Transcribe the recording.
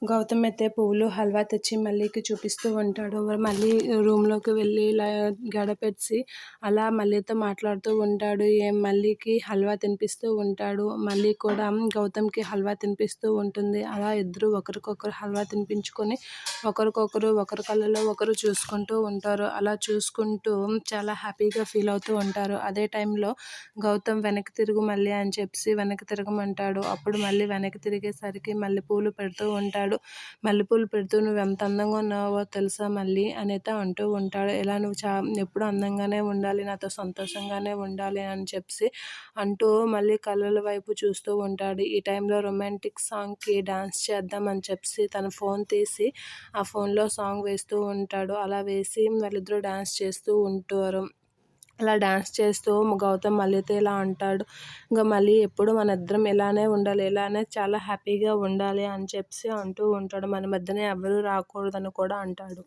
గౌతమ్ అయితే పువ్వులు, హల్వా తెచ్చి మల్లికి చూపిస్తూ ఉంటాడు. మల్లి రూమ్‌లోకి వెళ్ళి ఇలా గడపెట్టేసి అలా మల్లితో మాట్లాడుతూ ఉంటాడు. మల్లికి హల్వా తినిపిస్తూ ఉంటాడు. మల్లి కూడా గౌతమ్‌కి హల్వా తినిపిస్తూ ఉంటుంది. అలా ఇద్దరు ఒకరికొకరు హల్వా తినిపించుకొని ఒకరికొకరు ఒకరి కళ్ళలో ఒకరు చూసుకుంటూ ఉంటారు. అలా చూసుకుంటూ చాలా హ్యాపీగా ఫీల్ అవుతూ ఉంటారు. అదే టైంలో గౌతమ్ వెనక్కి తిరుగు మల్లి అని చెప్పి వెనక్కి తిరగమంటాడు. అప్పుడు మల్లి వెనక్కి తిరిగేసరికి మల్లెపూలు పెడుతూ ఉంటాడు. మల్లెపూలు పెడుతూ "నువ్వెంత అందంగా ఉన్నావో తెలుసా మల్లి" అనేత అంటూ ఉంటాడు. ఇలా నువ్వు ఎప్పుడు అందంగానే ఉండాలి, నాతో సంతోషంగానే ఉండాలి అని చెప్పి అంటూ మళ్ళీ కళ్ళల వైపు చూస్తూ ఉంటాడు. ఈ టైంలో రొమాంటిక్ సాంగ్కి డాన్స్ చేద్దాం అని చెప్పి తన ఫోన్ తీసి ఆ ఫోన్లో సాంగ్ వేస్తూ ఉంటాడు. అలా వేసి వాళ్ళిద్దరూ డాన్స్ చేస్తూ ఉంటారు. అలా డాన్స్ చేస్తూ గౌతమ్ మల్లితో ఇలా అంటాడు, ఇంకా మళ్ళీ ఎప్పుడు మన ఇద్దరం ఇలానే ఉండాలి, ఇలానే చాలా హ్యాపీగా ఉండాలి అని చెప్పి అంటూ ఉంటాడు. మన మధ్యన ఎవరు రాకూడదని కూడా అంటాడు.